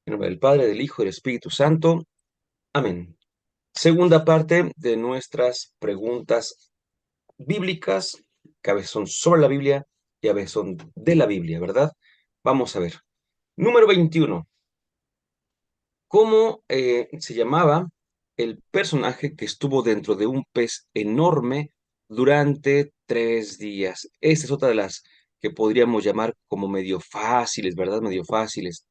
En nombre del Padre, del Hijo y del Espíritu Santo. Amén. Segunda parte de nuestras preguntas bíblicas, que a veces son sobre la Biblia y a veces son de la Biblia, ¿verdad? Vamos a ver. Número 21. ¿Cómo se llamaba el personaje que estuvo dentro de un pez enorme durante 3 días? Esta es otra de las que podríamos llamar como medio fáciles, ¿verdad? Medio fáciles.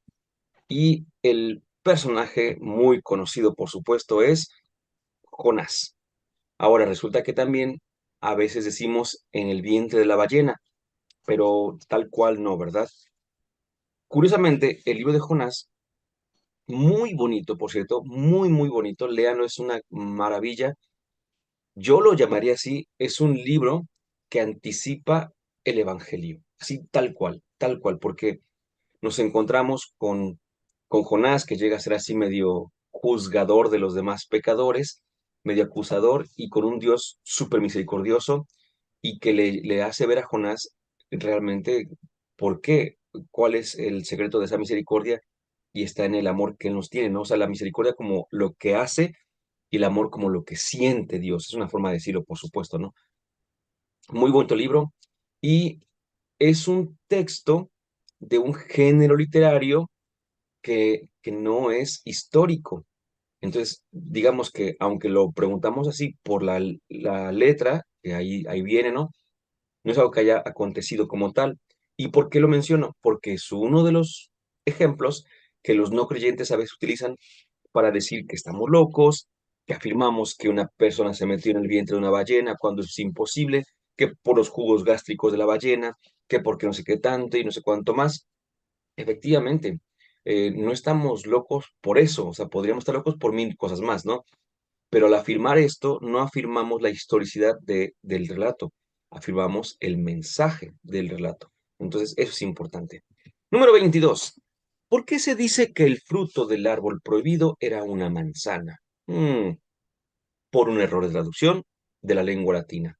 Y el personaje muy conocido, por supuesto, es Jonás. Ahora, resulta que también a veces decimos en el vientre de la ballena, pero tal cual no, ¿verdad? Curiosamente, el libro de Jonás, muy bonito, por cierto, muy, muy bonito, léanlo, es una maravilla. Yo lo llamaría así, es un libro que anticipa el Evangelio, así tal cual, porque nos encontramos con Jonás, que llega a ser así medio juzgador de los demás pecadores, medio acusador, y con un Dios súper misericordioso, y que le hace ver a Jonás realmente por qué, cuál es el secreto de esa misericordia, y está en el amor que Él nos tiene, ¿no? O sea, la misericordia como lo que hace y el amor como lo que siente Dios. Es una forma de decirlo, por supuesto, ¿no? Muy bonito libro, y es un texto de un género literario que no es histórico. Entonces, digamos que aunque lo preguntamos así por la letra, que ahí viene, ¿no? No es algo que haya acontecido como tal. ¿Y por qué lo menciono? Porque es uno de los ejemplos que los no creyentes a veces utilizan para decir que estamos locos, que afirmamos que una persona se metió en el vientre de una ballena cuando es imposible, que por los jugos gástricos de la ballena, que porque no sé qué tanto y no sé cuánto más. Efectivamente, no estamos locos por eso, o sea, podríamos estar locos por mil cosas más, ¿no? Pero al afirmar esto, no afirmamos la historicidad del relato, afirmamos el mensaje del relato. Entonces, eso es importante. Número 22. ¿Por qué se dice que el fruto del árbol prohibido era una manzana? Por un error de traducción de la lengua latina.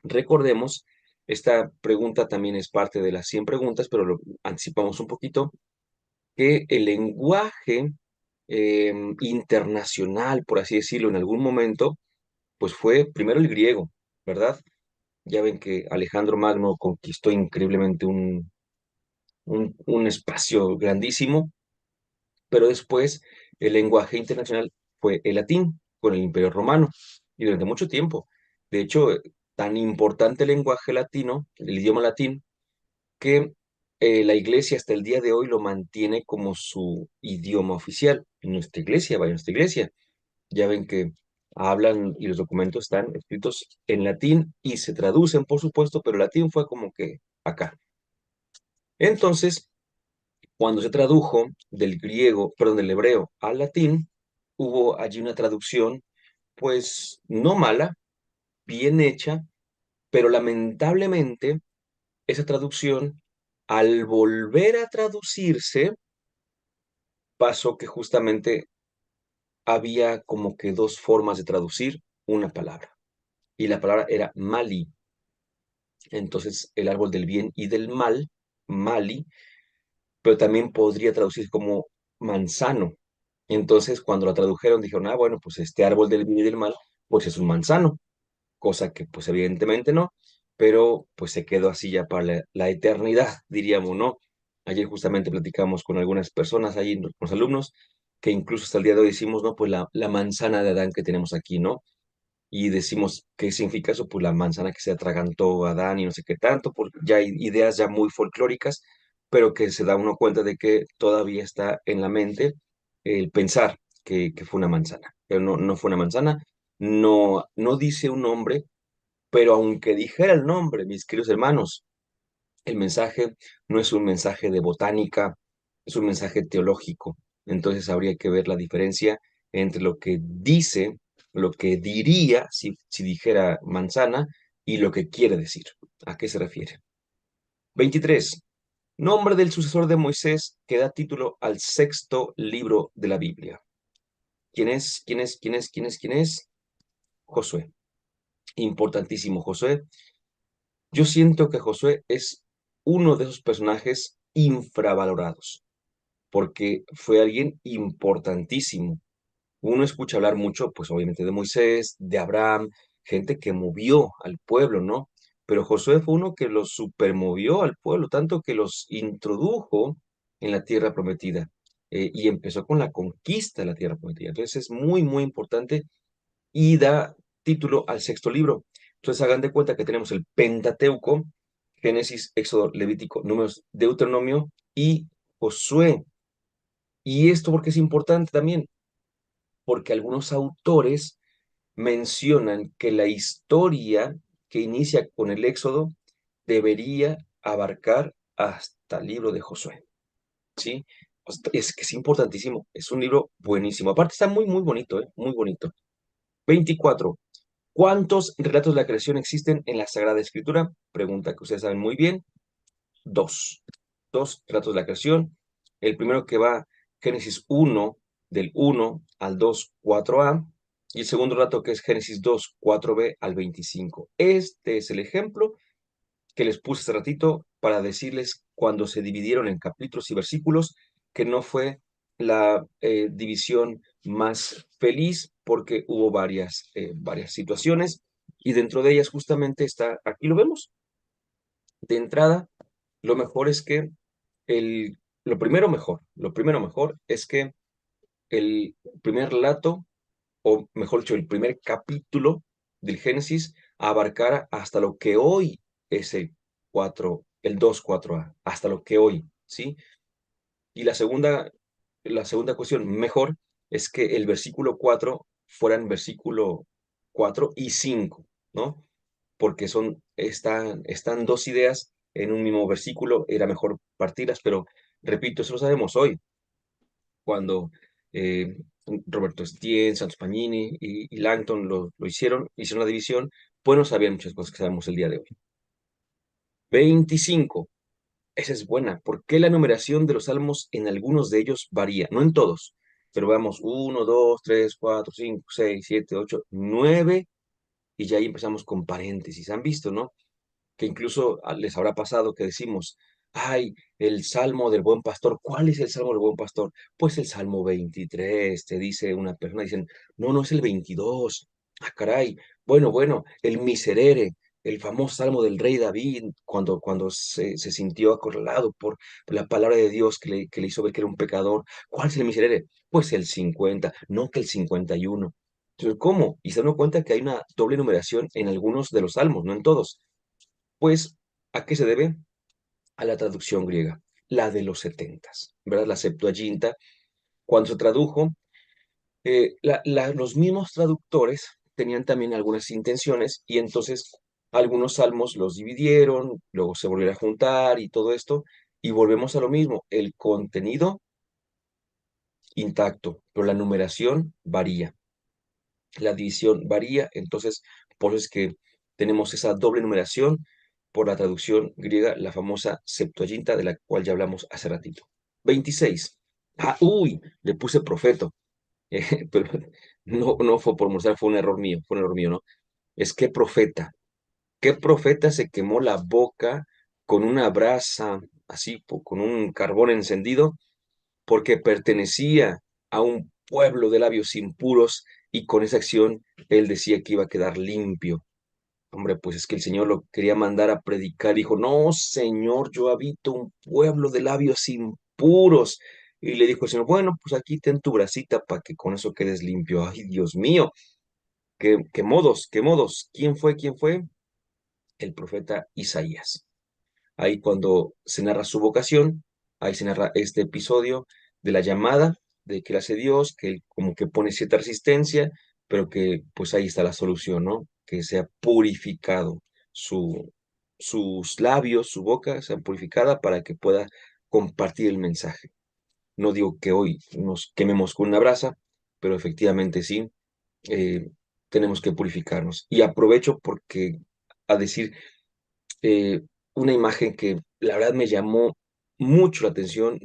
Recordemos, esta pregunta también es parte de las 100 preguntas, pero lo anticipamos un poquito, que el lenguaje internacional, por así decirlo, en algún momento, pues fue primero el griego, ¿verdad? Ya ven que Alejandro Magno conquistó increíblemente un espacio grandísimo, pero después el lenguaje internacional fue el latín con el Imperio Romano y durante mucho tiempo. De hecho, tan importante el lenguaje latino, el idioma latín, que la iglesia hasta el día de hoy lo mantiene como su idioma oficial. En nuestra iglesia, vaya, nuestra iglesia. Ya ven que hablan y los documentos están escritos en latín y se traducen, por supuesto, pero el latín fue como que acá. Entonces, cuando se tradujo del griego, perdón, del hebreo al latín, hubo allí una traducción, pues no mala, bien hecha, pero lamentablemente esa traducción, al volver a traducirse, pasó que justamente había como que dos formas de traducir una palabra. Y la palabra era Mali. Entonces, el árbol del bien y del mal, Mali, pero también podría traducirse como manzano. Entonces, cuando la tradujeron, dijeron, ah, bueno, pues este árbol del bien y del mal, pues es un manzano, cosa que pues evidentemente no, pero pues se quedó así ya para la eternidad, diríamos, ¿no? Ayer justamente platicamos con algunas personas, ahí los alumnos, que incluso hasta el día de hoy decimos, no, pues la manzana de Adán que tenemos aquí, ¿no? Y decimos, ¿qué significa eso? Pues la manzana que se atragantó a Adán y no sé qué tanto, porque ya hay ideas ya muy folclóricas, pero que se da uno cuenta de que todavía está en la mente el pensar que fue una manzana, pero no, no fue una manzana, no, no dice un nombre, pero aunque dijera el nombre, mis queridos hermanos, el mensaje no es un mensaje de botánica, es un mensaje teológico. Entonces habría que ver la diferencia entre lo que dice, lo que diría si dijera manzana y lo que quiere decir. ¿A qué se refiere? 23. Nombre del sucesor de Moisés que da título al sexto libro de la Biblia. ¿Quién es? ¿Quién es? ¿Quién es? ¿Quién es? ¿Quién es? Josué. Importantísimo Josué. Yo siento que Josué es uno de esos personajes infravalorados. porque fue alguien importantísimo. Uno escucha hablar mucho, pues obviamente de Moisés, de Abraham, gente que movió al pueblo, ¿no? Pero Josué fue uno que los supermovió al pueblo, tanto que los introdujo en la tierra prometida y empezó con la conquista de la tierra prometida. Entonces es muy, muy importante y da título al sexto libro. Entonces hagan de cuenta que tenemos el Pentateuco, Génesis, Éxodo, Levítico, Números, Deuteronomio y Josué. Y esto porque es importante también, porque algunos autores mencionan que la historia que inicia con el Éxodo debería abarcar hasta el libro de Josué, ¿sí? Es que es importantísimo, es un libro buenísimo. Aparte está muy, muy bonito, ¿eh? Muy bonito. 24. ¿Cuántos relatos de la creación existen en la Sagrada Escritura? Pregunta que ustedes saben muy bien. Dos. Dos relatos de la creación. El primero que va Génesis 1, del 1 al 2, 4a. Y el segundo relato que es Génesis 2, 4b al 25. Este es el ejemplo que les puse hace ratito para decirles cuando se dividieron en capítulos y versículos, que no fue la división más feliz porque hubo varias situaciones y dentro de ellas justamente está, aquí lo vemos, de entrada, lo mejor es que lo primero mejor es que el primer relato, o mejor dicho, el primer capítulo del Génesis abarcara hasta lo que hoy es el 2.4a, hasta lo que hoy, ¿sí? Y la segunda cuestión mejor es que el versículo 4 fueran versículo 4 y 5, ¿no? Porque están dos ideas en un mismo versículo, era mejor partirlas, pero repito, eso lo sabemos hoy, cuando eh, Roberto Stiens, Santos Pagnini y Langton lo hicieron la división, pues no sabían muchas cosas que sabemos el día de hoy. 25. Esa es buena. ¿Por qué la numeración de los salmos en algunos de ellos varía? No en todos, pero vamos, 1, 2, 3, 4, 5, 6, 7, 8, 9, y ya ahí empezamos con paréntesis. ¿Han visto, no? Que incluso les habrá pasado que decimos, ay, el Salmo del Buen Pastor. ¿Cuál es el Salmo del Buen Pastor? Pues el Salmo 23, te dice una persona, dicen, no, no es el 22. Ah, caray. Bueno, bueno, el Miserere, el famoso Salmo del rey David, cuando se sintió acorralado por la palabra de Dios que le hizo ver que era un pecador. ¿Cuál es el Miserere? Pues el 50, no que el 51. Entonces, ¿cómo? Y se dan cuenta que hay una doble numeración en algunos de los salmos, no en todos. Pues, ¿a qué se debe? A la traducción griega, la de los setentas, ¿verdad? La Septuaginta, cuando se tradujo, los mismos traductores tenían también algunas intenciones y entonces algunos salmos los dividieron, luego se volvieron a juntar y todo esto, y volvemos a lo mismo, el contenido intacto, pero la numeración varía, la división varía, entonces por eso es que tenemos esa doble numeración por la traducción griega, la famosa Septuaginta, de la cual ya hablamos hace ratito. 26. Ah, uy, le puse profeto, pero no fue por mostrar, fue un error mío, ¿no? Es que qué profeta se quemó la boca con una brasa, así, con un carbón encendido, porque pertenecía a un pueblo de labios impuros y con esa acción él decía que iba a quedar limpio. Hombre, pues es que el Señor lo quería mandar a predicar. Dijo, no, Señor, yo habito un pueblo de labios impuros. Y le dijo el Señor, bueno, pues aquí ten tu bracita para que con eso quedes limpio. Ay, Dios mío, qué modos, qué modos. ¿Quién fue? ¿Quién fue? El profeta Isaías. Ahí cuando se narra su vocación, ahí se narra este episodio de la llamada, de que le hace Dios, que él como que pone cierta resistencia, pero que pues ahí está la solución, ¿no? Que sea purificado sus labios, su boca, sea purificada para que pueda compartir el mensaje. No digo que hoy nos quememos con una brasa, pero efectivamente sí, eh, tenemos que purificarnos. Y aprovecho porque a decir eh, una imagen que la verdad me llamó mucho la atención,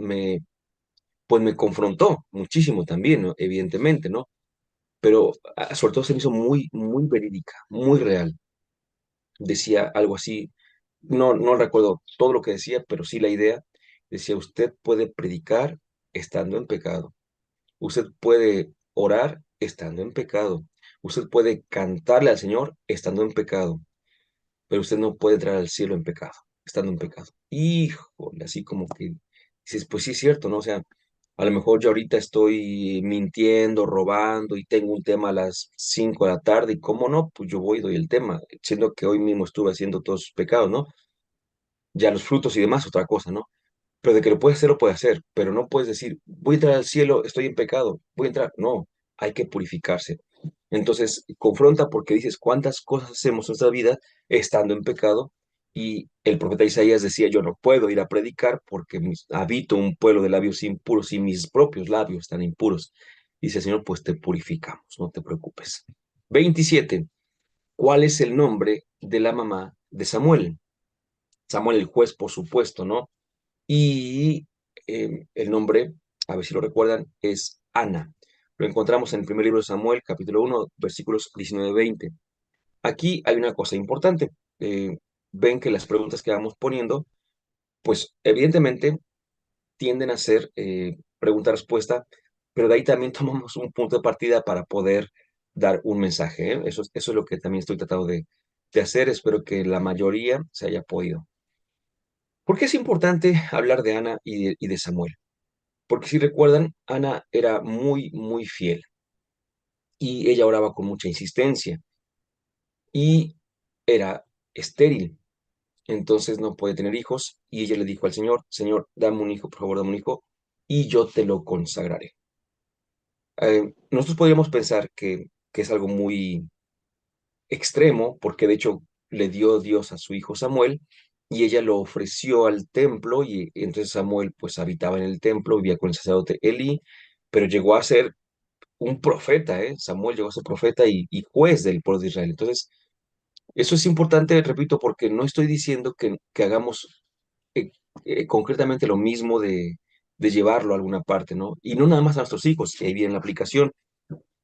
pues me confrontó muchísimo también, ¿no? Evidentemente, ¿no? Pero sobre todo se me hizo muy, muy verídica, muy real. Decía algo así, no recuerdo todo lo que decía, pero sí la idea. Decía, usted puede predicar estando en pecado. Usted puede orar estando en pecado. Usted puede cantarle al Señor estando en pecado, pero usted no puede entrar al cielo en pecado, estando en pecado. Híjole, así como que dices, pues sí es cierto, ¿no? O sea, a lo mejor yo ahorita estoy mintiendo, robando y tengo un tema a las 5 de la tarde y cómo no, pues yo voy y doy el tema, siendo que hoy mismo estuve haciendo todos sus pecados, ¿no? Ya los frutos y demás, otra cosa, ¿no? Pero de que lo puede hacer, pero no puedes decir, voy a entrar al cielo, estoy en pecado, voy a entrar. No, hay que purificarse. Entonces, confronta porque dices, ¿cuántas cosas hacemos en nuestra vida estando en pecado? Y el profeta Isaías decía, yo no puedo ir a predicar porque habito un pueblo de labios impuros y mis propios labios están impuros. Dice el Señor, pues te purificamos, no te preocupes. 27. ¿Cuál es el nombre de la mamá de Samuel? Samuel el juez, por supuesto, ¿no? Y el nombre, a ver si lo recuerdan, es Ana. Lo encontramos en el primer libro de Samuel, capítulo 1, versículos 19-20. Aquí hay una cosa importante. Eh, ven que las preguntas que vamos poniendo, pues evidentemente tienden a ser pregunta-respuesta, pero de ahí también tomamos un punto de partida para poder dar un mensaje, ¿eh? Eso es lo que también estoy tratando de hacer. Espero que la mayoría se haya podido. ¿Por qué es importante hablar de Ana y de Samuel? Porque si recuerdan, Ana era muy, muy fiel y ella oraba con mucha insistencia y era estéril, entonces no puede tener hijos y ella le dijo al Señor, Señor, dame un hijo, por favor, dame un hijo y yo te lo consagraré. Nosotros podríamos pensar que es algo muy extremo, porque de hecho le dio Dios a su hijo Samuel y ella lo ofreció al templo y entonces Samuel pues habitaba en el templo, vivía con el sacerdote Elí, pero llegó a ser un profeta, ¿eh? Samuel llegó a ser profeta y juez del pueblo de Israel. Entonces, eso es importante, repito, porque no estoy diciendo que hagamos eh, concretamente lo mismo de llevarlo a alguna parte, ¿no? Y no nada más a nuestros hijos, que ahí viene la aplicación,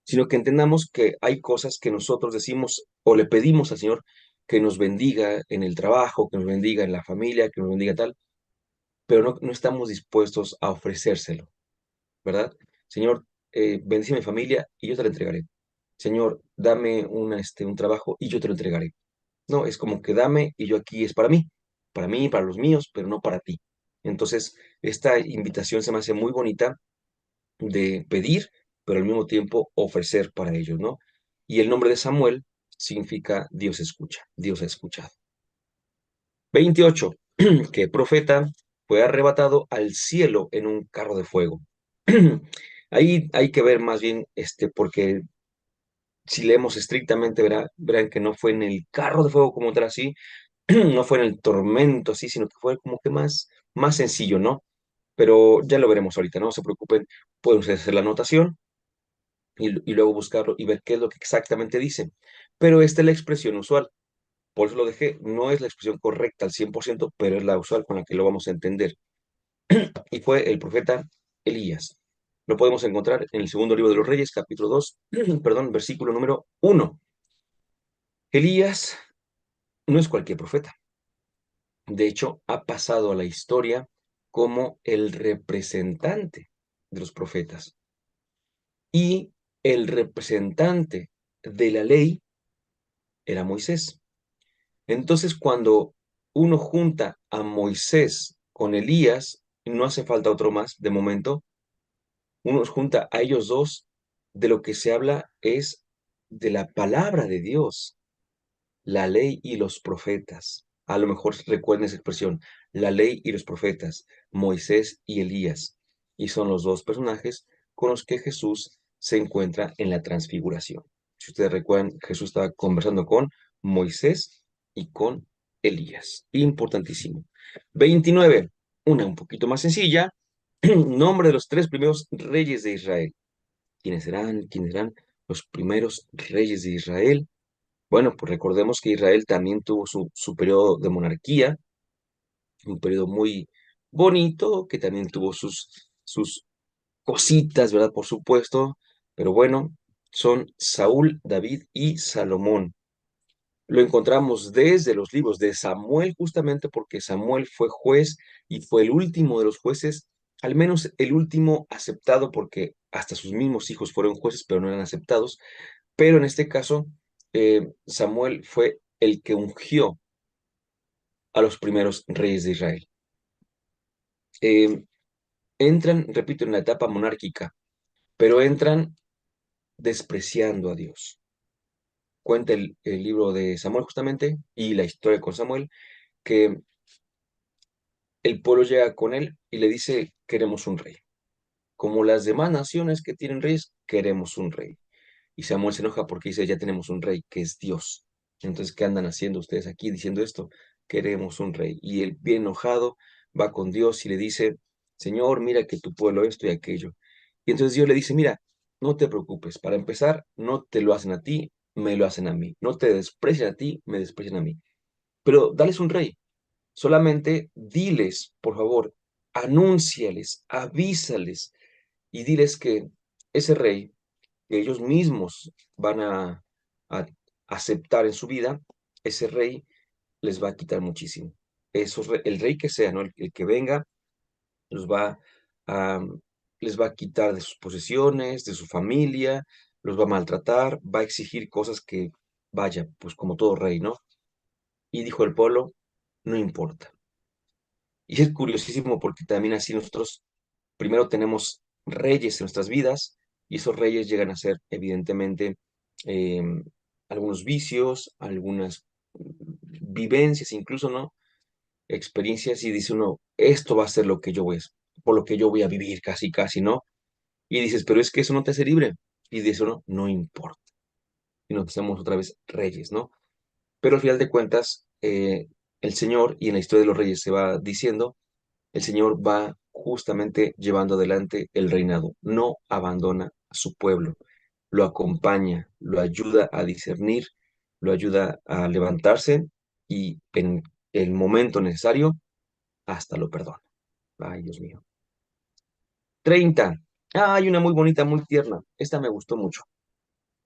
sino que entendamos que hay cosas que nosotros decimos o le pedimos al Señor que nos bendiga en el trabajo, que nos bendiga en la familia, que nos bendiga tal, pero no estamos dispuestos a ofrecérselo, ¿verdad? Señor, bendice a mi familia y yo te la entregaré. Señor, dame un trabajo y yo te lo entregaré. No, es como que dame y yo aquí es para mí, para los míos, pero no para ti. Entonces, esta invitación se me hace muy bonita de pedir, pero al mismo tiempo ofrecer para ellos, ¿no? Y el nombre de Samuel significa Dios escucha, Dios ha escuchado. 28. Que profeta fue arrebatado al cielo en un carro de fuego. Ahí hay que ver más bien, porque si leemos estrictamente, verán que no fue en el carro de fuego como tal así, no fue en el tormento así, sino que fue como que más sencillo, ¿no? Pero ya lo veremos ahorita, no se preocupen, pueden ustedes hacer la anotación y luego buscarlo y ver qué es lo que exactamente dice. Pero esta es la expresión usual, por eso lo dejé, no es la expresión correcta al 100%, pero es la usual con la que lo vamos a entender. Y fue el profeta Elías. Lo podemos encontrar en el segundo libro de los Reyes, capítulo 2, perdón, versículo número 1. Elías no es cualquier profeta. De hecho, ha pasado a la historia como el representante de los profetas. Y el representante de la ley era Moisés. Entonces, cuando uno junta a Moisés con Elías, no hace falta otro más de momento, uno junta a ellos dos, de lo que se habla es de la palabra de Dios, la ley y los profetas. A lo mejor recuerden esa expresión, la ley y los profetas, Moisés y Elías. Y son los dos personajes con los que Jesús se encuentra en la transfiguración. Si ustedes recuerdan, Jesús estaba conversando con Moisés y con Elías. Importantísimo. 29, una un poquito más sencilla. Nombre de los tres primeros reyes de Israel. ¿Quiénes serán? ¿Quiénes serán los primeros reyes de Israel? Bueno, pues recordemos que Israel también tuvo su periodo de monarquía, un periodo muy bonito, que también tuvo sus cositas, ¿verdad? Por supuesto, pero bueno, son Saúl, David y Salomón. Lo encontramos desde los libros de Samuel, justamente porque Samuel fue juez y fue el último de los jueces al menos el último aceptado, porque hasta sus mismos hijos fueron jueces, pero no eran aceptados. Pero en este caso, Samuel fue el que ungió a los primeros reyes de Israel. Eh, Entran, repito, en la etapa monárquica, pero entran despreciando a Dios. Cuenta el libro de Samuel justamente y la historia con Samuel, que el pueblo llega con él y le dice, queremos un rey. Como las demás naciones que tienen reyes, queremos un rey. Y Samuel se enoja porque dice, ya tenemos un rey, que es Dios. Entonces, ¿qué andan haciendo ustedes aquí diciendo esto? Queremos un rey. Y él, bien enojado, va con Dios y le dice, Señor, mira que tu pueblo esto y aquello. Y entonces Dios le dice, mira, no te preocupes. Para empezar, no te lo hacen a ti, me lo hacen a mí. No te desprecian a ti, me desprecian a mí. Pero dales un rey. Solamente diles, por favor, anúnciales, avísales y diles que ese rey que ellos mismos van a aceptar en su vida, ese rey les va a quitar muchísimo. El rey que sea, ¿no? El que venga, los va a, les va a quitar de sus posesiones, de su familia, los va a maltratar, va a exigir cosas que, vaya, pues como todo rey, ¿no? Y dijo el pueblo, no importa. Y es curiosísimo porque también así nosotros primero tenemos reyes en nuestras vidas y esos reyes llegan a ser evidentemente algunos vicios, algunas vivencias, incluso, ¿no? Experiencias y dice uno, esto va a ser lo que yo voy a, por lo que yo voy a vivir casi, casi, ¿no? Y dices, pero es que eso no te hace libre. Y dice uno, no importa. Y nos hacemos otra vez reyes, ¿no? Pero al final de cuentas, el Señor, y en la historia de los reyes se va diciendo, el Señor va justamente llevando adelante el reinado, no abandona a su pueblo, lo acompaña, lo ayuda a discernir, lo ayuda a levantarse y en el momento necesario hasta lo perdona. Ay, Dios mío. 30. Ah, hay una muy bonita, muy tierna. Esta me gustó mucho.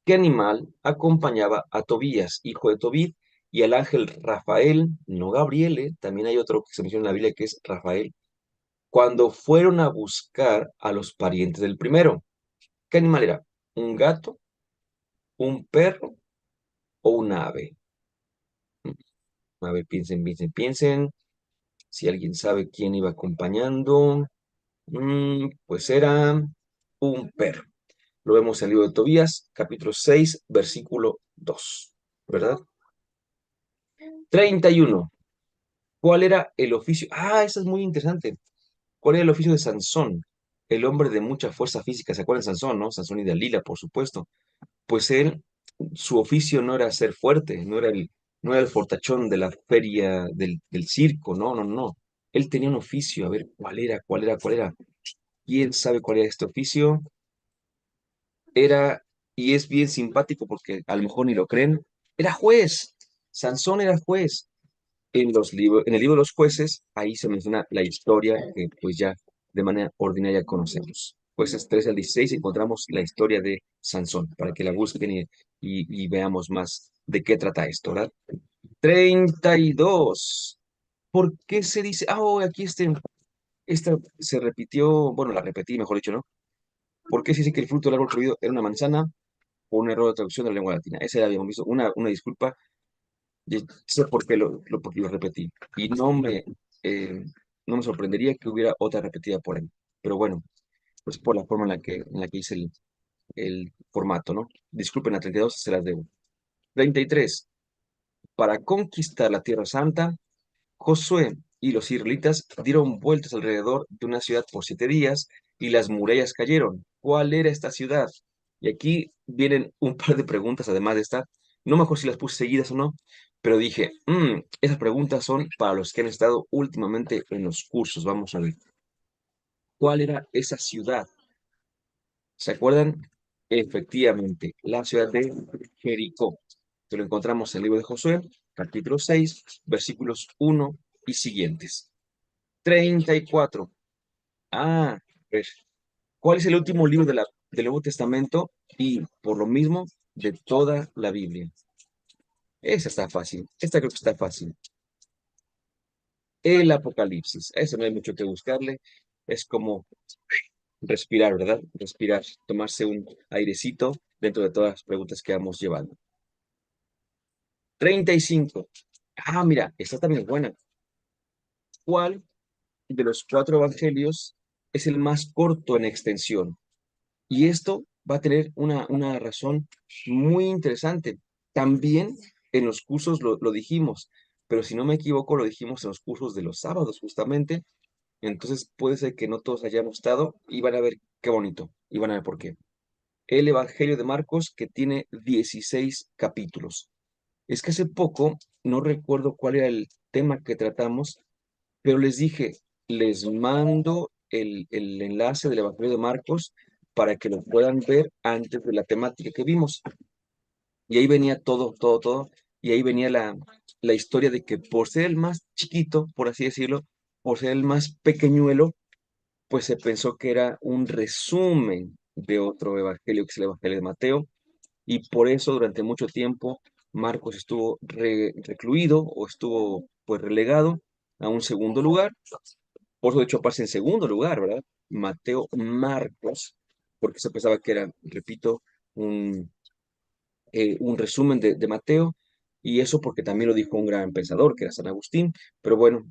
¿Qué animal acompañaba a Tobías, hijo de Tobit, y al ángel Rafael, no Gabriele, también hay otro que se menciona en la Biblia que es Rafael, cuando fueron a buscar a los parientes del primero? ¿Qué animal era? ¿Un gato, un perro o un ave? A ver, piensen, piensen, piensen. Si alguien sabe quién iba acompañando, pues era un perro. Lo vemos en el libro de Tobías, capítulo 6, versículo 2, ¿verdad? 31. ¿Cuál era el oficio? Ah, eso es muy interesante. ¿Cuál era el oficio de Sansón? El hombre de mucha fuerza física. ¿Se acuerdan de Sansón, no? Sansón y Dalila, por supuesto. Pues él, su oficio no era ser fuerte, no era el fortachón de la feria del circo, no, no, no. Él tenía un oficio, a ver, ¿cuál era? ¿Cuál era? ¿Cuál era? ¿Quién sabe cuál era este oficio? Era, y es bien simpático porque a lo mejor ni lo creen, era juez. Sansón era juez. En el libro de los jueces, ahí se menciona la historia que pues ya de manera ordinaria conocemos. Jueces 13 al 16 encontramos la historia de Sansón, para que la busquen y veamos más de qué trata esto, ¿verdad? 32. ¿Por qué se dice? Ah, oh, aquí esta se repitió, bueno, la repetí, mejor dicho, ¿no? ¿Por qué se dice que el fruto del árbol prohibido era una manzana o un error de traducción de la lengua latina? Ese ya habíamos visto. Una disculpa, y sé por qué porque lo repetí. Y no me sorprendería que hubiera otra repetida por ahí. Pero bueno, pues por la forma en la que hice el formato, ¿no? Disculpen, a 32 se las debo. 33. Para conquistar la Tierra Santa, Josué y los israelitas dieron vueltas alrededor de una ciudad por 7 días y las murallas cayeron. ¿Cuál era esta ciudad? Y aquí vienen un par de preguntas, además de esta. No me acuerdo si las puse seguidas o no, pero dije, esas preguntas son para los que han estado últimamente en los cursos. Vamos a ver. ¿Cuál era esa ciudad? ¿Se acuerdan? Efectivamente, la ciudad de Jericó. Que lo encontramos en el libro de Josué, capítulo 6, versículos 1 y siguientes. 34. Ah, a ver. ¿Cuál es el último libro del Nuevo Testamento y, por lo mismo, de toda la Biblia? Esa está fácil. Esta creo que está fácil. El Apocalipsis. Eso no hay mucho que buscarle. es como respirar, ¿verdad? Respirar, tomarse un airecito dentro de todas las preguntas que vamos llevando. 35. Ah, mira, esta también es buena. ¿Cuál de los cuatro evangelios es el más corto en extensión? Y esto va a tener una razón muy interesante. También en los cursos lo dijimos, pero si no me equivoco, lo dijimos en los cursos de los sábados, justamente. Entonces puede ser que no todos hayamos estado y van a ver qué bonito y van a ver por qué. El Evangelio de Marcos, que tiene 16 capítulos. Es que hace poco, no recuerdo cuál era el tema que tratamos, pero les dije, les mando el enlace del Evangelio de Marcos para que lo puedan ver antes de la temática que vimos. Y ahí venía todo, todo, todo. Y ahí venía la historia de que por ser el más chiquito, por así decirlo, por ser el más pequeñuelo, pues se pensó que era un resumen de otro evangelio, que es el Evangelio de Mateo. Y por eso durante mucho tiempo Marcos estuvo recluido o estuvo pues relegado a un segundo lugar. Por eso de hecho aparece en segundo lugar, ¿verdad? Mateo Marcos, porque se pensaba que era, repito, un, un resumen de Mateo, y eso porque también lo dijo un gran pensador, que era San Agustín, pero bueno,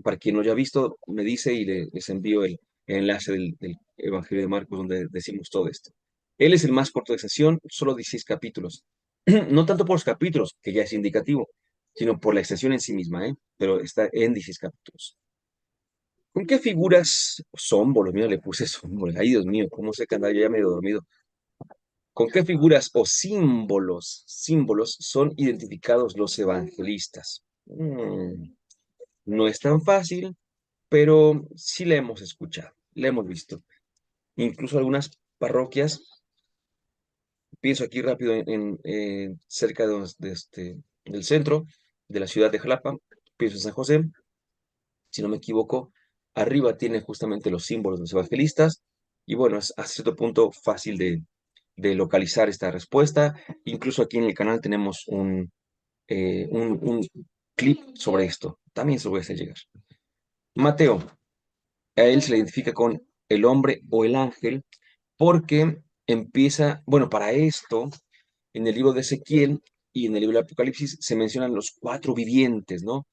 para quien no haya visto, me dice y les envío el enlace del Evangelio de Marcos donde decimos todo esto. Él es el más corto de sesión, solo 16 capítulos. No tanto por los capítulos, que ya es indicativo, sino por la extensión en sí misma, ¿eh? Pero está en 16 capítulos. ¿Con qué figuras, símbolos, mira, le puse símbolos, ay Dios mío, cómo se canta, yo ya medio dormido. ¿Con qué figuras o símbolos son identificados los evangelistas? No es tan fácil, pero sí la hemos escuchado, la hemos visto. Incluso algunas parroquias, pienso aquí rápido cerca del centro de la ciudad de Jalapa, pienso en San José, si no me equivoco, arriba tiene justamente los símbolos de los evangelistas, y bueno, es a cierto punto fácil de localizar esta respuesta. Incluso aquí en el canal tenemos un clip sobre esto. También se lo voy a hacer llegar. Mateo, a él se le identifica con el hombre o el ángel porque empieza, bueno, para esto, en el libro de Ezequiel y en el libro de Apocalipsis se mencionan los cuatro vivientes, ¿no?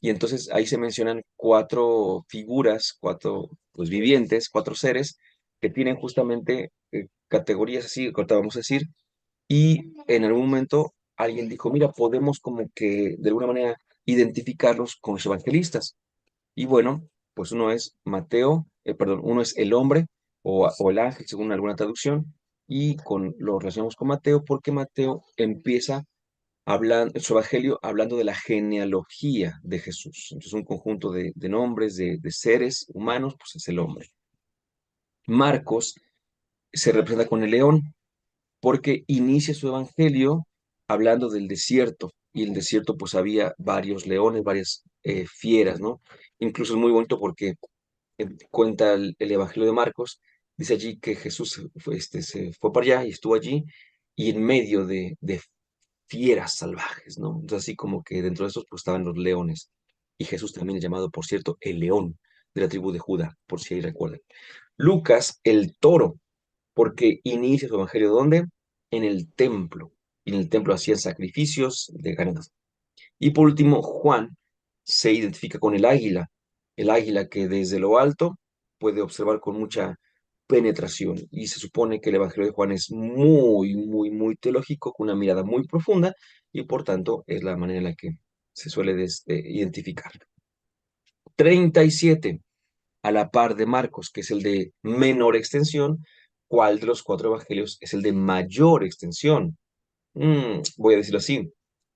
Y entonces ahí se mencionan cuatro figuras, cuatro pues, vivientes, cuatro seres que tienen justamente categorías así, corta vamos a decir, y en algún momento alguien dijo, mira, podemos como que de alguna manera identificarlos con los evangelistas. Y bueno, pues uno es Mateo, perdón, uno es el hombre o el ángel, según alguna traducción, y lo relacionamos con Mateo porque Mateo empieza hablando, su evangelio hablando de la genealogía de Jesús. Entonces, un conjunto de nombres, de seres humanos, pues es el hombre. Marcos se representa con el león, porque inicia su evangelio hablando del desierto, y en el desierto pues había varios leones, varias fieras, ¿no? Incluso es muy bonito porque cuenta el evangelio de Marcos, dice allí que Jesús se fue para allá y estuvo allí, y en medio de fieras salvajes, ¿no? Entonces así como que dentro de esos pues estaban los leones, y Jesús también es llamado, por cierto, el león de la tribu de Judá, por si ahí recuerdan. Lucas, el toro, porque inicia su evangelio ¿dónde? En el templo. Y en el templo hacían sacrificios de ganado. Y por último, Juan se identifica con el águila que desde lo alto puede observar con mucha penetración. Y se supone que el evangelio de Juan es muy, muy, muy teológico, con una mirada muy profunda, y por tanto es la manera en la que se suele identificar. 37 a la par de Marcos, que es el de menor extensión. ¿Cuál de los cuatro evangelios es el de mayor extensión? Voy a decirlo así.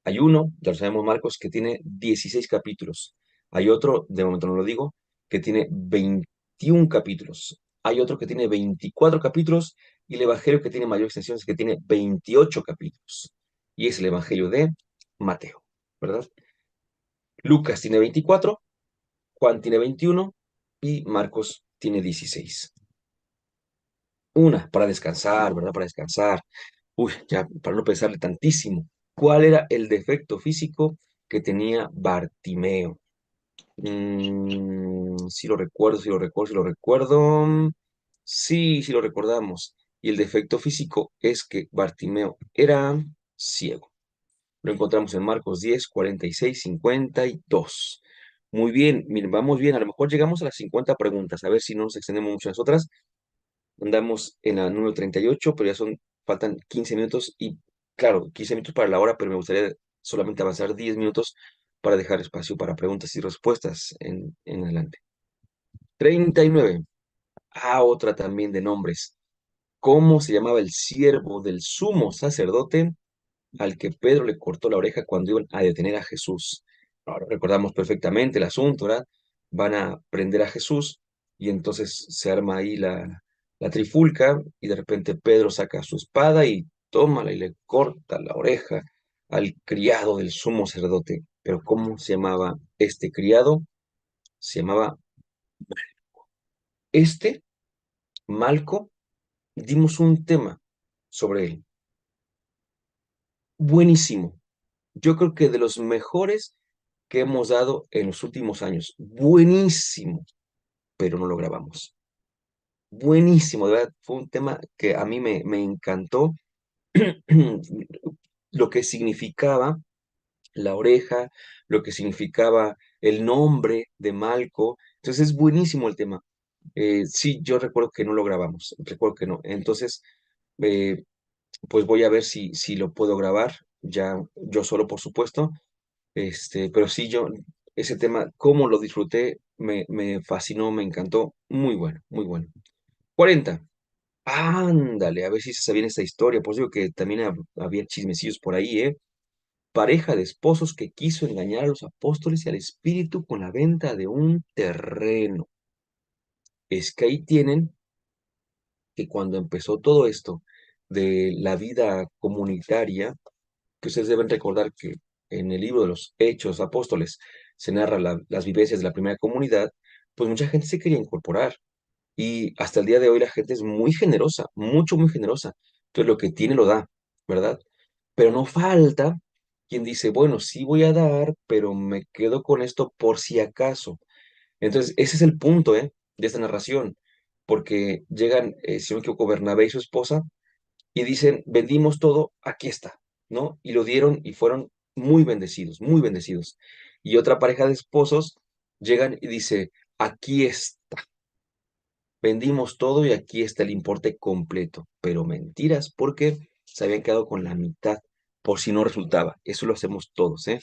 Hay uno, ya lo sabemos Marcos, que tiene 16 capítulos. Hay otro, de momento no lo digo, que tiene 21 capítulos. Hay otro que tiene 24 capítulos, y el evangelio que tiene mayor extensión es que tiene 28 capítulos. Y es el evangelio de Mateo, ¿verdad? Lucas tiene 24, Juan tiene 21 y Marcos tiene 16. Una, para descansar, ¿verdad? Para descansar. Uy, ya, para no pensarle tantísimo. ¿Cuál era el defecto físico que tenía Bartimeo? Sí lo recuerdo, sí lo recuerdo, sí lo recuerdo. Sí, sí lo recordamos. Y el defecto físico es que Bartimeo era ciego. Lo encontramos en Marcos 10, 46, 52. Muy bien, miren, vamos bien. A lo mejor llegamos a las 50 preguntas. A ver si no nos extendemos mucho en las otras. Andamos en la número 38, pero faltan 15 minutos y, claro, 15 minutos para la hora, pero me gustaría solamente avanzar 10 minutos para dejar espacio para preguntas y respuestas en adelante. 39. Ah, otra también de nombres. ¿Cómo se llamaba el siervo del sumo sacerdote al que Pedro le cortó la oreja cuando iban a detener a Jesús? Ahora recordamos perfectamente el asunto, ¿verdad? Van a prender a Jesús y entonces se arma ahí la trifulca y de repente Pedro saca su espada y tómala y le corta la oreja al criado del sumo sacerdote. Pero ¿cómo se llamaba este criado? Se llamaba este Malco. Dimos un tema sobre él. Buenísimo. Yo creo que de los mejores que hemos dado en los últimos años. Buenísimo, pero no lo grabamos. Buenísimo, de verdad, fue un tema que a mí me encantó lo que significaba la oreja, lo que significaba el nombre de Malco. Entonces es buenísimo el tema. Sí, yo recuerdo que no lo grabamos, recuerdo que no. Entonces, eh, pues voy a ver si lo puedo grabar, ya yo solo, por supuesto. Pero sí, ese tema, cómo lo disfruté, me fascinó, me encantó. Muy bueno, muy bueno. 40. Ándale, a ver si se sabía esta historia. Pues digo que también había chismecillos por ahí, ¿eh? Pareja de esposos que quiso engañar a los apóstoles y al espíritu con la venta de un terreno. Es que ahí tienen que cuando empezó todo esto de la vida comunitaria, que ustedes deben recordar que en el libro de los Hechos Apóstoles se narra las vivencias de la primera comunidad, pues mucha gente se quería incorporar. Y hasta el día de hoy la gente es muy generosa, mucho, muy generosa. Entonces lo que tiene lo da, ¿verdad? Pero no falta quien dice, bueno, sí voy a dar, pero me quedo con esto por si acaso. Entonces, ese es el punto, de esta narración, porque llegan, si no me equivoco, Bernabé y su esposa, y dicen, vendimos todo, aquí está, ¿no? Y lo dieron y fueron muy bendecidos, muy bendecidos. Y otra pareja de esposos llegan y dice, aquí está, vendimos todo y aquí está el importe completo, pero mentiras, porque se habían quedado con la mitad por si no resultaba. Eso lo hacemos todos, ¿eh?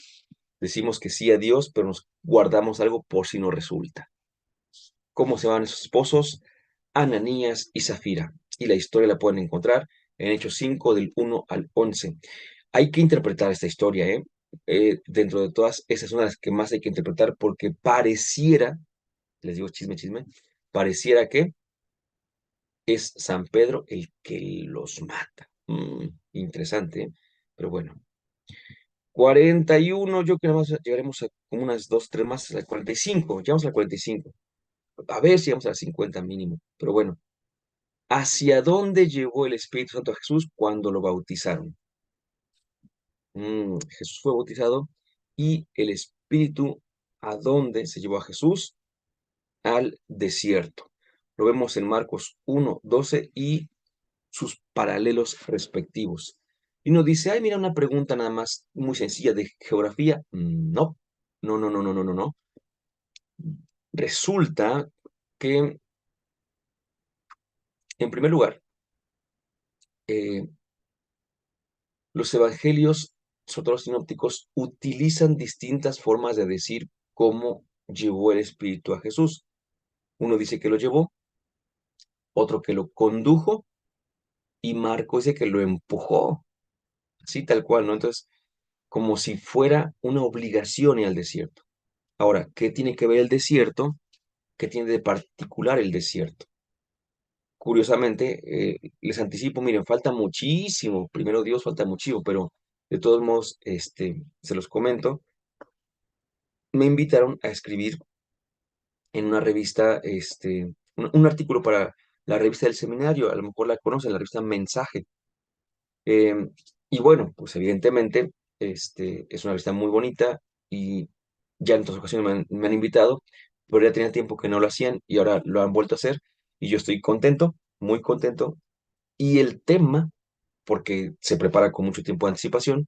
Decimos que sí a Dios, pero nos guardamos algo por si no resulta. ¿Cómo se llaman esos esposos? Ananías y Zafira. Y la historia la pueden encontrar en Hechos 5 del 1 al 11. Hay que interpretar esta historia, ¿eh? Dentro de todas, esa es una de las que más hay que interpretar porque pareciera, les digo chisme, chisme, pareciera que es San Pedro el que los mata. Interesante, ¿eh? Pero bueno. 41, yo creo que nada más llegaremos a como unas 2, 3 más, a la 45, llegamos a la 45. A ver si llegamos a la 50 mínimo, pero bueno. ¿Hacia dónde llevó el Espíritu Santo a Jesús cuando lo bautizaron? Jesús fue bautizado y el Espíritu, ¿a dónde se llevó a Jesús? Al desierto. Lo vemos en Marcos 1, 12 y sus paralelos respectivos. Y uno dice, ay, mira, una pregunta nada más muy sencilla de geografía. No, no, no, no, no, no, no, no. Resulta que, en primer lugar, eh, los evangelios, sobre todo los sinópticos, utilizan distintas formas de decir cómo llevó el Espíritu a Jesús. Uno dice que lo llevó, otro que lo condujo, y Marcos dice que lo empujó, así tal cual, ¿no? Entonces, como si fuera una obligación ir al desierto. Ahora, ¿qué tiene que ver el desierto? ¿Qué tiene de particular el desierto? Curiosamente, les anticipo, miren, falta muchísimo, primero Dios, falta muchísimo, pero de todos modos, se los comento. Me invitaron a escribir en una revista, un artículo para la revista del seminario, a lo mejor la conocen, la revista Mensaje. Y bueno, pues evidentemente, es una revista muy bonita y Ya en otras ocasiones me han invitado, pero ya tenía tiempo que no lo hacían y ahora lo han vuelto a hacer y yo estoy contento, muy contento. Y el tema, porque se prepara con mucho tiempo de anticipación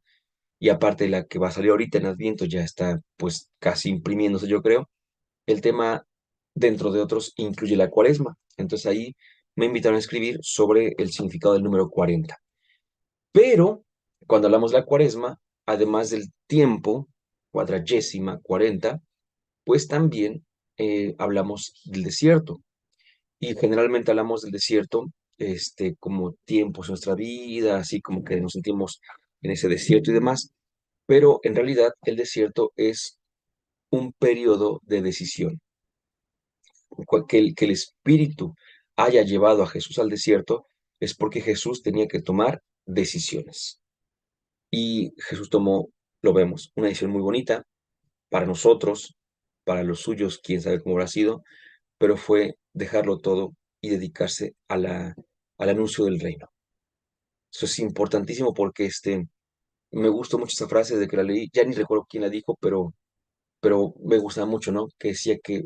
y aparte la que va a salir ahorita en Adviento ya está pues casi imprimiéndose, yo creo. El tema, dentro de otros, incluye la cuaresma. Entonces ahí me invitaron a escribir sobre el significado del número 40. Pero cuando hablamos de la cuaresma, además del tiempo, cuadragésima, 40, pues también hablamos del desierto. Y generalmente hablamos del desierto como tiempos de nuestra vida, así como que nos sentimos en ese desierto y demás. Pero en realidad el desierto es un periodo de decisión. Que el Espíritu haya llevado a Jesús al desierto es porque Jesús tenía que tomar decisiones. Y Jesús tomó, lo vemos, una decisión muy bonita para nosotros, para los suyos, quién sabe cómo habrá sido, pero fue dejarlo todo y dedicarse al anuncio del reino. Eso es importantísimo porque me gustó mucho esa frase de que la leí, ya ni recuerdo quién la dijo, pero me gustaba mucho, ¿no? Que decía que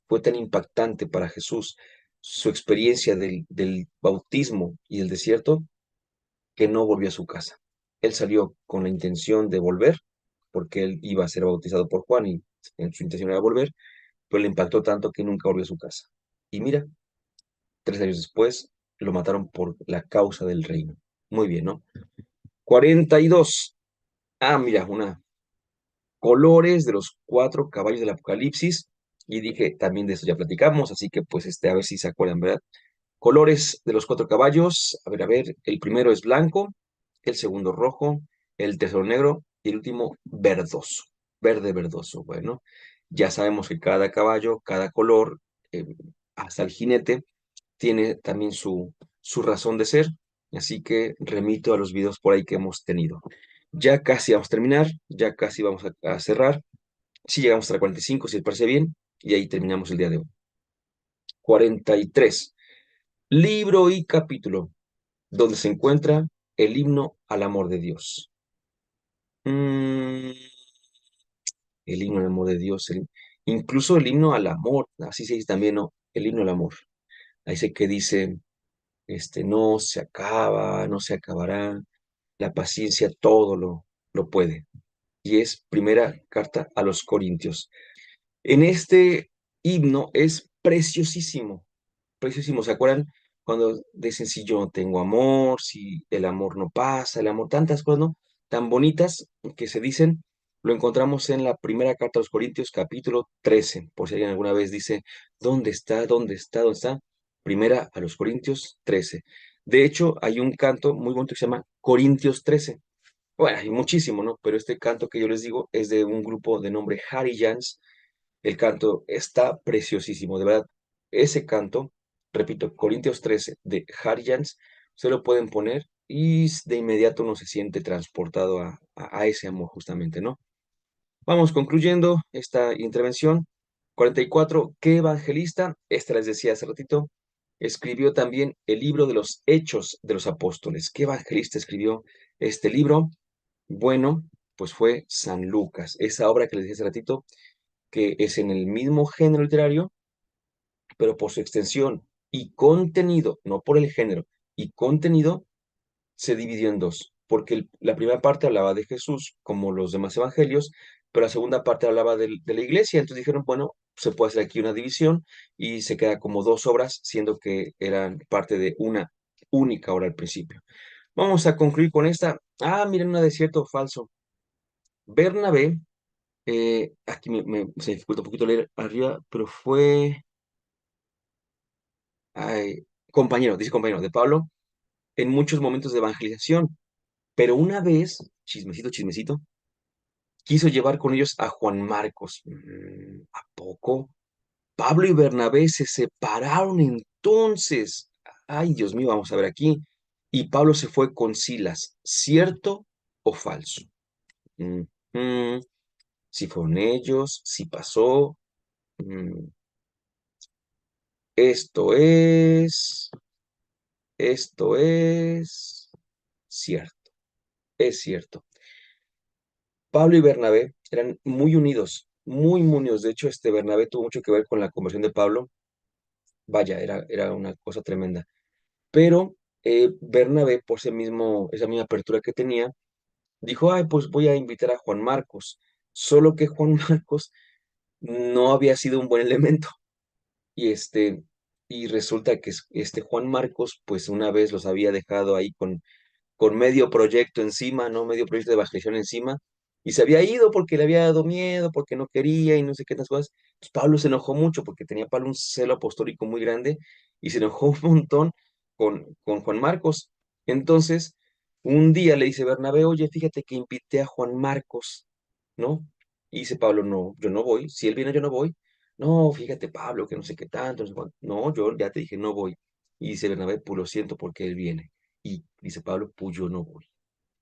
fue tan impactante para Jesús su experiencia del bautismo y el desierto que no volvió a su casa. Él salió con la intención de volver, porque él iba a ser bautizado por Juan y en su intención era volver, pero le impactó tanto que nunca volvió a su casa. Y mira, 3 años después lo mataron por la causa del reino. Muy bien, ¿no? 42. Ah, mira, colores de los 4 caballos del Apocalipsis. Y dije, también de eso ya platicamos, así que pues a ver si se acuerdan, ¿verdad? Colores de los 4 caballos. A ver, el primero es blanco, el segundo rojo, el tercero negro y el último verdoso, verde verdoso. Bueno, ya sabemos que cada caballo, cada color, eh, hasta el jinete, tiene también su razón de ser, así que remito a los videos por ahí que hemos tenido. Ya casi vamos a terminar, ya casi vamos a cerrar. Si llegamos hasta la 45, si les parece bien, y ahí terminamos el día de hoy. 43. Libro y capítulo donde se encuentra el himno al amor de Dios. Mm, el himno al amor de Dios, incluso el himno al amor, así se dice también, ¿no? El himno al amor. Ahí sé que dice, no se acaba, no se acabará, la paciencia todo lo puede. Y es primera carta a los Corintios. En este himno es preciosísimo, preciosísimo. ¿Se acuerdan cuando dicen si yo no tengo amor, si el amor no pasa, el amor, tantas cosas, ¿no? Tan bonitas que se dicen, lo encontramos en la primera carta a los Corintios, capítulo 13, por si alguien alguna vez dice, ¿dónde está? ¿Dónde está? ¿Dónde está? Primera a los Corintios 13. De hecho, hay un canto muy bonito que se llama Corintios 13. Bueno, hay muchísimo, ¿no? Pero este canto que yo les digo es de un grupo de nombre Harry Jans. El canto está preciosísimo, de verdad. Ese canto, repito, Corintios 13 de Harry Jans, se lo pueden poner y de inmediato uno se siente transportado a ese amor justamente, ¿no? Vamos concluyendo esta intervención. 44. ¿Qué evangelista? Esta les decía hace ratito. Escribió también el libro de los Hechos de los Apóstoles. ¿Qué evangelista escribió este libro? Bueno, pues fue San Lucas. Esa obra que les decía hace ratito, que es en el mismo género literario, pero por su extensión y contenido, no por el género, y contenido, se dividió en dos, porque la primera parte hablaba de Jesús, como los demás evangelios, pero la segunda parte hablaba de la iglesia, entonces dijeron, bueno, se puede hacer aquí una división y se queda como 2 obras, siendo que eran parte de una única obra al principio. Vamos a concluir con esta. Ah, miren, una de cierto o falso. Bernabé, aquí se me dificulta un poquito leer arriba, pero fue compañero, dice compañero de Pablo, en muchos momentos de evangelización, pero una vez, chismecito, chismecito, quiso llevar con ellos a Juan Marcos. ¿A poco? Pablo y Bernabé se separaron entonces. Ay, Dios mío, vamos a ver aquí. Y Pablo se fue con Silas. ¿Cierto o falso? Mm, mm, si fueron ellos, si pasó. Mm, esto es cierto, es cierto. Pablo y Bernabé eran muy unidos muy, muy unidos. De hecho, Bernabé tuvo mucho que ver con la conversión de Pablo. Vaya, era una cosa tremenda. Pero Bernabé, por esa misma apertura que tenía, dijo, ay, pues voy a invitar a Juan Marcos. Solo que Juan Marcos no había sido un buen elemento. Y y resulta que Juan Marcos, pues una vez los había dejado ahí con medio proyecto encima, ¿no? Medio proyecto de evangelización encima, y se había ido porque le había dado miedo, porque no quería y no sé qué otras cosas. Pues Pablo se enojó mucho porque tenía Pablo un celo apostólico muy grande y se enojó un montón con Juan Marcos. Entonces, un día le dice Bernabé, oye, fíjate que invité a Juan Marcos, ¿no? Y dice Pablo, no, yo no voy. Si él viene, yo no voy. No, fíjate, Pablo, que no sé qué tanto, no sé cuánto. No, yo ya te dije, no voy. Y dice Bernabé, pues lo siento porque él viene. Y dice Pablo, pues yo no voy.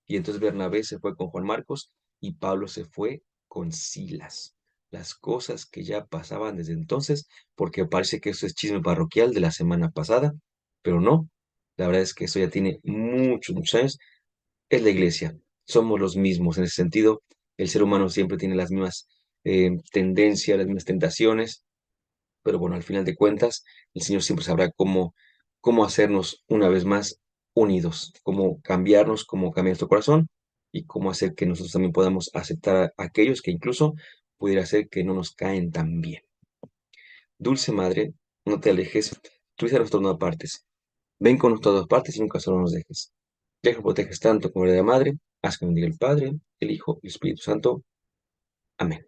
Y entonces Bernabé se fue con Juan Marcos y Pablo se fue con Silas. Las cosas que ya pasaban desde entonces, porque parece que eso es chisme parroquial de la semana pasada, pero no, la verdad es que eso ya tiene muchos, muchos años. Es la iglesia, somos los mismos en ese sentido. El ser humano siempre tiene las mismas tendencias, las mismas tentaciones, pero bueno, al final de cuentas, el Señor siempre sabrá cómo hacernos una vez más unidos, cómo cambiarnos, cómo cambiar nuestro corazón y cómo hacer que nosotros también podamos aceptar a aquellos que incluso pudiera ser que no nos caen tan bien. Dulce Madre, no te alejes, tú eres nuestro no apartes. Ven con nosotros a todas partes y nunca solo nos dejes. Deja que proteges tanto como la de la Madre, haz que bendiga el Padre, el Hijo y el Espíritu Santo. Amén.